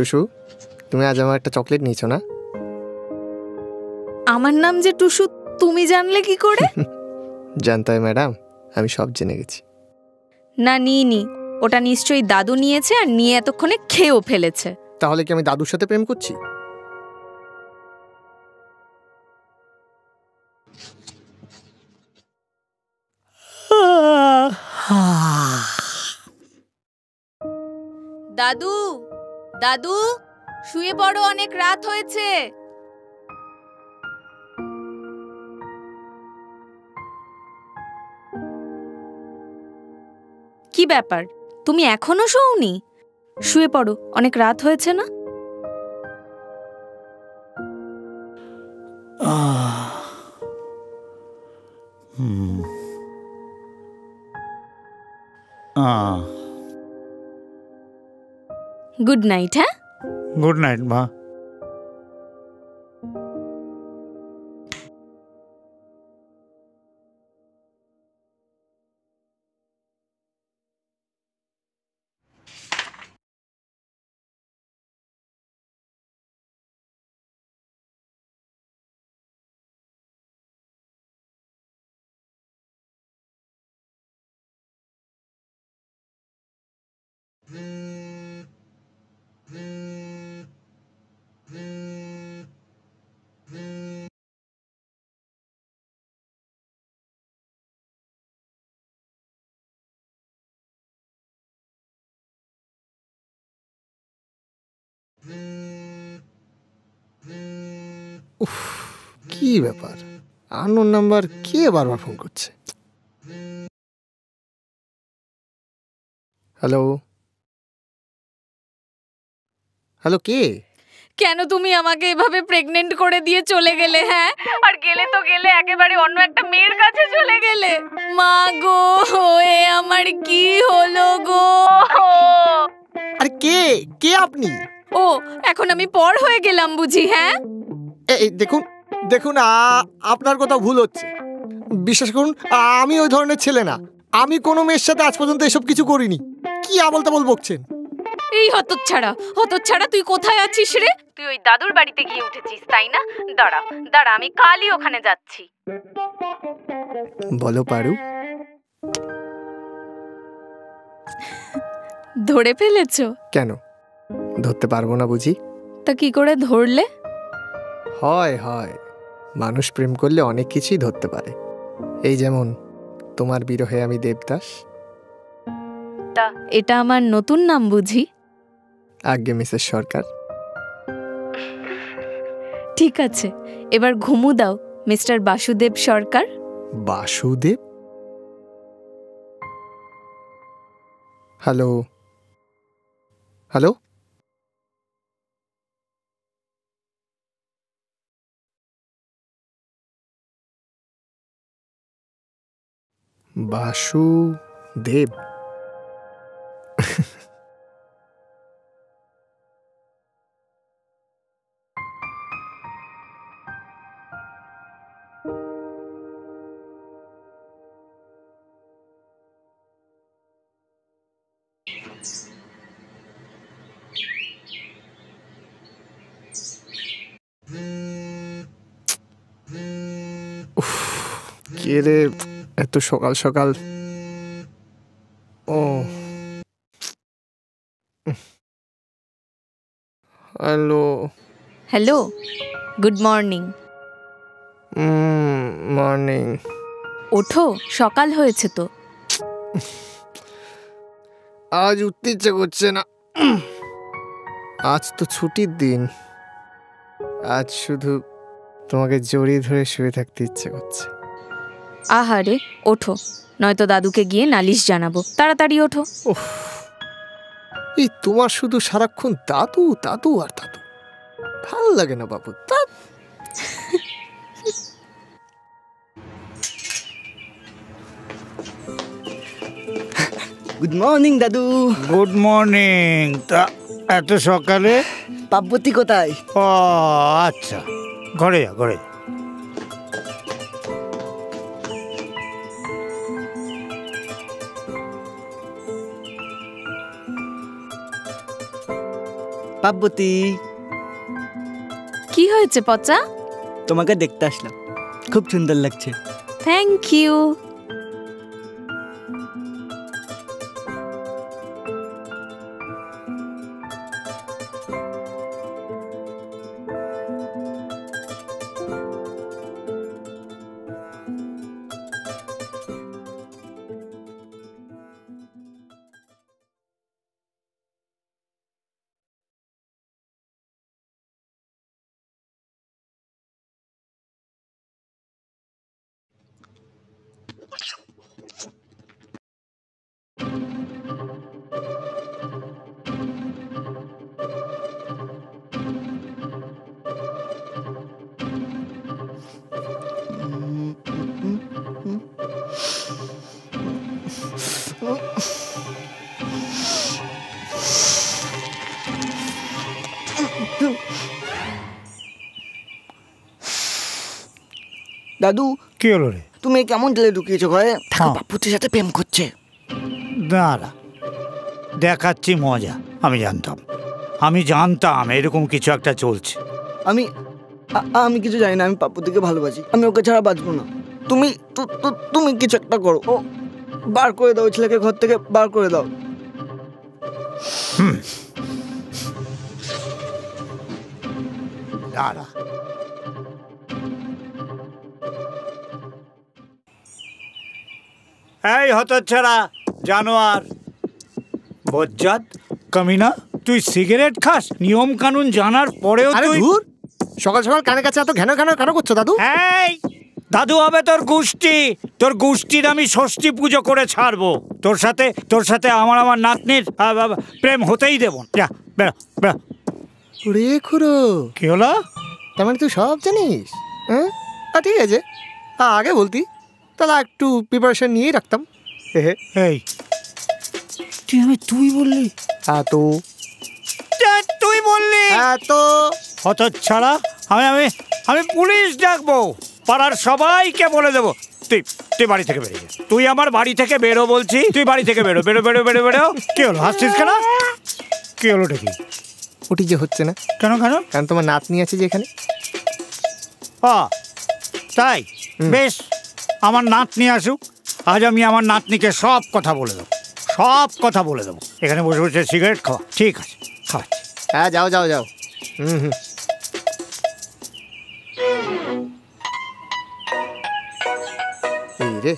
টুসু, তুমি আজ আমার একটা চকলেট নিয়েছো না? আমার নাম যে টুসু তুমি জানলে কি করে? জানতে হয় ম্যাডাম, আমি সব জেনে গেছি। না নিইনি, ওটা নিশ্চয়ই দাদু নিয়েছে আর নিয়ে এতক্ষণে খেয়েও ফেলেছে। তাহলে কি আমি দাদুর সাথে প্রেম করছি? দাদু, দাদু, শুয়ে পড়ো, অনেক রাত হয়েছে। কি ব্যাপার, তুমি এখনো শোওনি? শুয়ে পড়ো, অনেক রাত হয়েছে না? Good night. হ্যাঁ, গুড নাইট মা। উফ, কি ব্যাপার, আননোন নাম্বার কে বারবার ফোন করছে? হ্যালো হ্যালো, কে? কেন তুমি আমাকে এভাবে প্রেগনেন্ট করে দিয়ে চলে গেলে? হ্যাঁ, আর গেলে তো গেলে একেবারে অন্য একটা মেয়ের কাছে চলে গেলে। মা গো, এ আমার কি হলো গো? আরে কে কে আপনি? ও, এখন আমি পর হয়ে গেলাম বুঝি? হ্যাঁ, এই দেখুন দেখুন, আপনার কথা ভুল হচ্ছে। বিশ্বাস করুন, আমি ওই ধরনের ছেলে না। আমি কোনো মেয়ের সাথে আজ পর্যন্ত এসব কিছু করিনি। কি আবল তাবল বকছেন? এই হতচ্ছাড়া, হতচ্ছাড়া, তুই কোথায় আছিস রে? তুই ওই দাদুর বাড়িতে গিয়ে উঠেছিস তাই না? দাঁড়া দাঁড়া, আমি কালই ওখানে যাচ্ছি। বলো পারু। ধরে ফেলেছো? কেন ধরতে পারবো না বুঝি? তা কি করে ধরলে? হয় হয়, মানুষ প্রেম করলে অনেক কিছুই ধরতে পারে। এই যেমন তোমার বিরহে আমি দেবদাস। তা এটা আমার নতুন নাম বুঝি? আজ্ঞে মিসেস সরকার। ঠিক আছে, এবার ঘুমু দাও mister Basudeb Sarkar. Basudeb? Hello hello, Basudeb? কে রে এত সকাল সকাল? ও, hello hello, good morning. Morning. ওঠো, সকাল হয়েছে তো। আজ উঠতে ইচ্ছে করছে না। আজ তো ছুটির দিন। আজ শুধু তোমাকে জড়িয়ে ধরে শুয়ে থাকতে ইচ্ছে করছে। আহারে, ওঠো, নয়তো দাদুকে গিয়ে নালিশ জানাবো। তাড়াতাড়ি ওঠো। ওহ, এই তোমার শুধু সারাক্ষণ দাদু দাদু আর দাদু। ভাল লাগে না বাবু। গুড মর্নিং দাদু। Good morning. তা এত সকালে? পার্বতী কোথায়? ও আচ্ছা, ঘরে যা ঘরে যা। পার্বতী, কি হয়েছে পচা? তোমাকে দেখতে আসলাম, খুব সুন্দর লাগছে। Thank you. দাদু, কি হলো রে? তুমি কেমন ঢেলে ঢুকিয়েছো ঘরে? হ্যাঁ। পাপ্পুতির সাথে প্রেম করছে। দাঁড়া, দেখাচ্ছি মজা। আমি জানতাম এরকম কিছু একটা চলছে। আমি কিছু জানি না, আমি পাপ্পুতিকে ভালোবাসি, আমি ওকে ছাড়া বাঁচবো না। তুমি তুমি কিছু একটা করো, ও বার করে দাও, ছেলেকে ঘর থেকে বার করে দাও। দাঁড়া, এই হতচ্ছাড়া জানোয়ার, বজ্জাত কমিনা, তুই সিগারেট খাস নিয়ম কানুন জানার পরেও আরে তুই? ধুর, সকাল সকাল কানে কাছে এত ঘ্যানো ঘ্যানো কেন করছো দাদু? এই দাদু হবে তোর গোষ্ঠীর আমি ষষ্ঠী পুজো করে ছাড়বো। তোর সাথে আমার নাতনির প্রেম হতেই দেব। যা বেড়া বেড়া। রে খুড়ো, কি হলো? তার মানে তুই সব জানিস? হ্যাঁ, ঠিক আছে, আগে বলতি তাহলে একটু প্রিপারেশন নিয়েই রাখতাম। এই তুই বললি? তো তুই বললি তো হতচ্ছাড়া, আমি পুলিশ ডাকবো, পাড়ার সবাইকে বলে দেবো। তুই বাড়ি থেকে বেরিয়ে যা। তুই আমার বাড়ি থেকে বেরো বলছি, তুই বাড়ি থেকে বেরো বেরো বেরো বেরো বেরো। কি হলো, হাসছিস কেন? কি হলো দেখি? ওটি যে হচ্ছে না কেন? কারণ তোমার নাতনি আছে যে এখানে। তাই বেশ, আমার নাতনি আসুক, আজ আমি আমার নাতনিকে সব কথা বলে দেবো। এখানে বসে বসে সিগারেট খাওয়া ঠিক আছে? খাওয়াচ্ছি। হ্যাঁ, যাও যাও যাও। হুম। এই রে,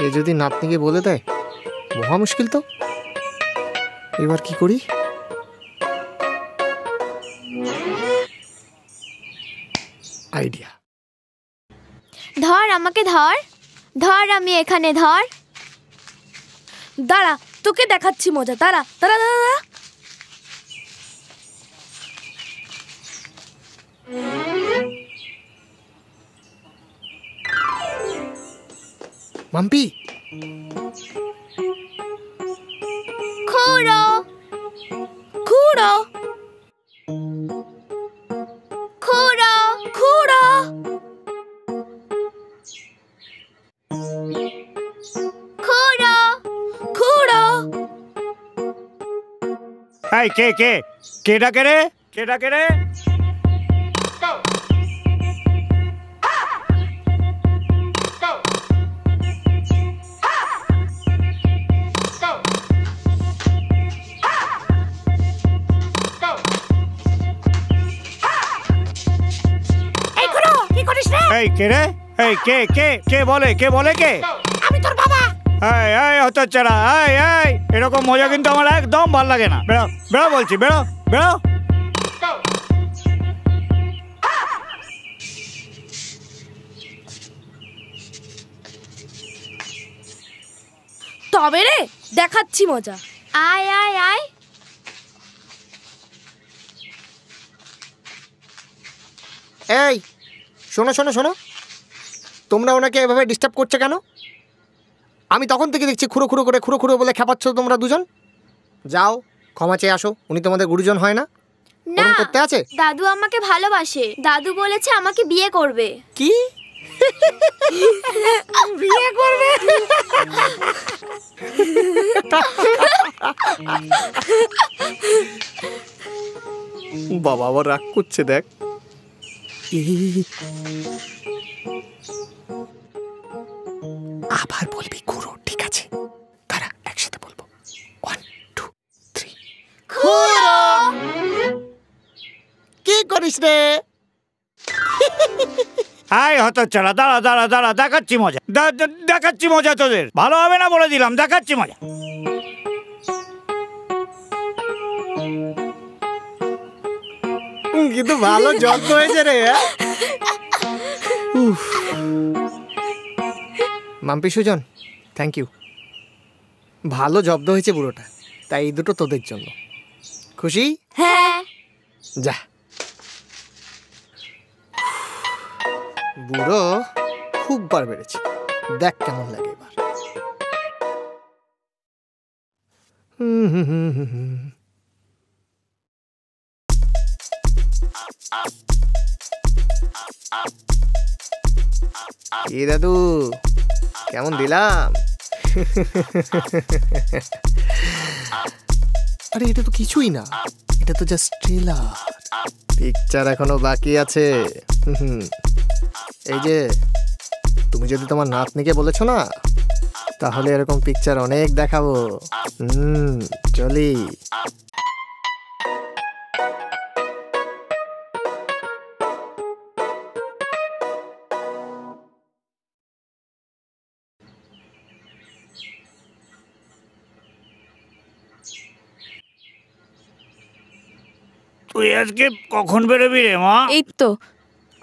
এ যদি নাতনিকে বলে দেয় মহা মুশকিল তো। এবার কি করি? আইডিয়া। ধর, আমাকে ধর, আমি এখানে ধর। দাঁড়া, তোকে দেখাচ্ছি মজা। দাঁড়া। মাম্পি, খুড়ো, খুড়ো খুড়ো, খুড়ো খুড়ো, খুড়ো। এই কে ডাকে রে? এই কে রে? এই কে বলে? আমি তোর বাবা। এই হতচ্ছাড়া, এই এরকম মজা কিন্তু আমার একদম ভাল লাগে না। বেরো বলছি, বেরো। তবে রে, দেখাচ্ছি মজা। আয় আয় আয়। এই শোনো, তোমরা ওনাকে এভাবে ডিস্টার্ব করছো কেন? আমি তখন থেকে দেখছি খুঁড়ো বলে খেপাচ্ছ তোমরা দুজন। যাও, ক্ষমা চেয়ে আসো, উনি তোমাদের গুরুজন হয় না? না, করতে আছে। দাদু আমাকে ভালোবাসে, দাদু বলেছে আমাকে বিয়ে করবে। কি? বিয়ে করবে? বাবা আবার রাগ করছে দেখ। আবার বলবি খুড়ো, ঠিক আছে? তারা একসাথে বলবো, 1 2 3 খুড়ো। কি করিস রে? আয় হতচ্ছাড়া, দাঁড়া দাঁড়া দাঁড়া, দেখাচ্ছি মজা, দেখাচ্ছি মজা তোদের। ভালো হবে না বলে দিলাম, দেখাচ্ছি মজা। কিন্তু ভালো যত্ন হয়েছে রে। Mampi Sujan, thank you. ভালো জব্দ হয়েছে বুড়োটা, তাই এই দুটো তোদের জন্য। খুশি? হ্যাঁ। যা। বুড়ো খুব বার বেড়েছে, দেখ কেমন লাগে এবার। কি দাদু, কেমন দিলাম? আরে এটা তো কিছুই না, এটা তো জাস্ট ট্রেলার। পিকচার এখনো বাকি আছে। এই যে তুমি যদি তোমার নাতনিকে বলেছো না, তাহলে এরকম পিকচার অনেক দেখাবো। চলি। তুই আজকে কখন বেরোবি রে মা? এই তো,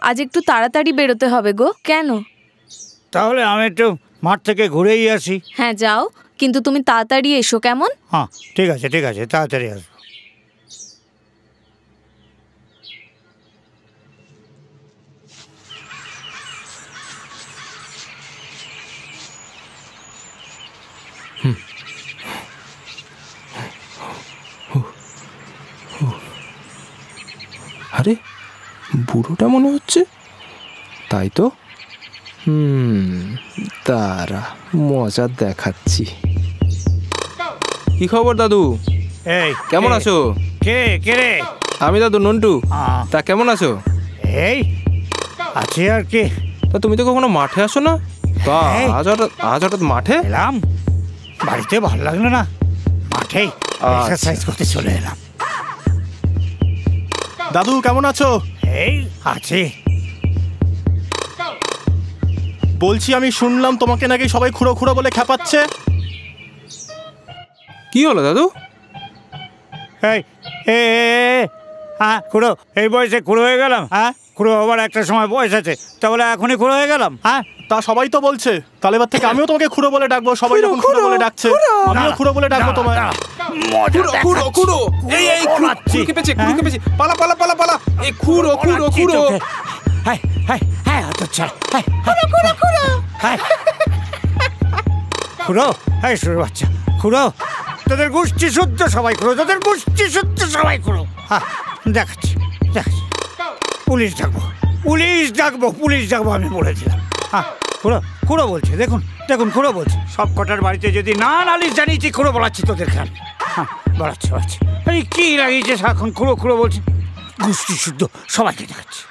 আজ একটু তাড়াতাড়ি বেরোতে হবে গো। কেন? তাহলে আমি একটু মাঠ থেকে ঘুরেই আসি। হ্যাঁ যাও, কিন্তু তুমি তাড়াতাড়ি এসো, কেমন? হ্যাঁ ঠিক আছে ঠিক আছে, তাড়াতাড়ি আসবো। আরে বুড়োটা মনে হচ্ছে, তাই তো। তারা মজা দেখাচ্ছি। কি খবর দাদু? এই কেমন আছো? কে কে রে? আমি দাদু নন্টু। তা কেমন আছো? এই আছি আর কি। তা তুমি তো কখনো মাঠে আসো না, তা আজ হঠাৎ মাঠে এলাম। বাড়িতে ভালো লাগলো না, মাঠেই এক্সারসাইজ করতে চলে এলাম। দাদু কেমন আছো? এই আছি। বলছি আমি শুনলাম তোমাকে নাকি সবাই খুঁড়ো খুঁড়ো বলে খেপাচ্ছে। কি হলো দাদু? এই হ্যাঁ খুড়ো, এই বয়সে খুড়ো হয়ে গেলাম? হ্যাঁ খুড়ো আবার একটা সময় বয়স আছে, তাহলে এখনই খুড়ো হয়ে গেলাম? হ্যাঁ তা সবাই তো বলছে, তাহলে এবার থেকে আমিও তোমাকে খুঁড়ো বলে ডাকবো। সবাই যখন খুঁড়ো বলে ডাকছে, আমিও খুঁড়ো বলে ডাকবো তোমায়। খুঁড়ো খুঁড়ো, এই এই খুঁড়ো কেঁপেছে, খুঁড়ো কেঁপেছে, পালা পালা পালা পালা, এই খুঁড়ো খুঁড়ো খুঁড়ো। হ্যাঁ হ্যাঁ হ্যাঁ আচ্ছা খুড়ো খুড়ো খুড়ো খুড়ো, হ্যাঁ শুরু বাচ্চা খুড়ো, তোদের গোষ্ঠী শুদ্ধ সবাই খুড়ো, তোদের গোষ্ঠী শুদ্ধ সবাই খুড়ো। হ্যাঁ দেখাচ্ছি দেখাচ্ছি, পুলিশ ডাকবো পুলিশ ডাকবো পুলিশ ডাকবো, আমি বলে দিলাম। হ্যাঁ খুড়ো খুড়ো বলছে, দেখুন দেখুন খুড়ো বলছে। সব কটার বাড়িতে যদি না নালিশ জানিয়েছি, খুড়ো বলাচ্ছি তোদের খেয়াল। হ্যাঁ বলাচ্ছি বলাচ্ছি। আরে কি লাগিয়েছে সারাক্ষণ খুড়ো খুড়ো বলছে, গোষ্ঠী শুদ্ধ সবাইকে দেখাচ্ছি।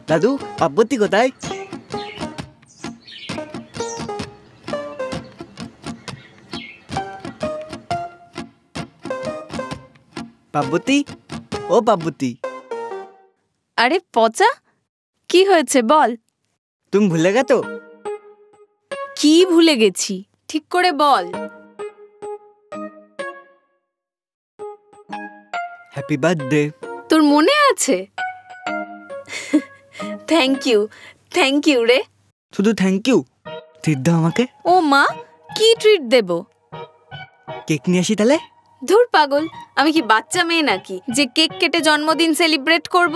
দাদু পার্বতী কোথায়? পার্বতী, ও পার্বতী। আরে পচা, কি হয়েছে বল। তুমি ভুলে গেছো? কি ভুলে গেছি, ঠিক করে বল। Happy birthday. তোর মনে আছে? থ্যাংক ইউ রে। শুধু থ্যাংক ইউ? ট্রিট দাও আমাকে। ও মা, কি ট্রিট দেব? কেক নিয়ে আসি তাহলে। ধুর পাগল, আমি কি বাচ্চা মেয়ে নাকি যে কেক কেটে জন্মদিন সেলিব্রেট করব?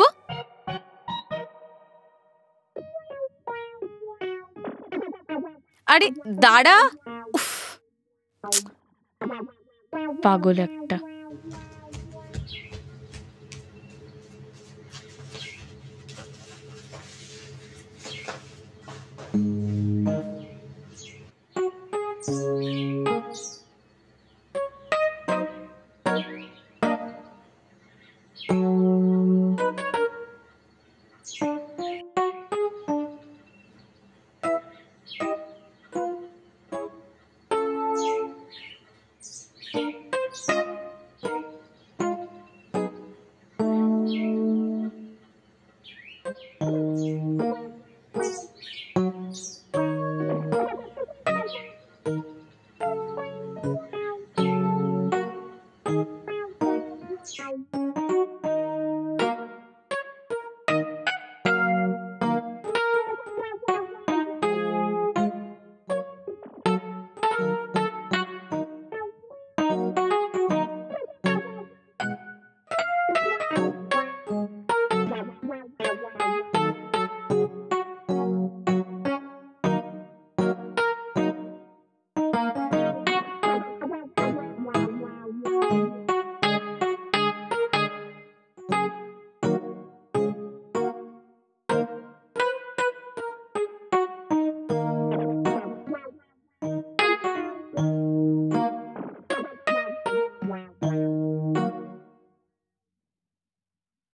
আরে দাঁড়া, পাগল একটা।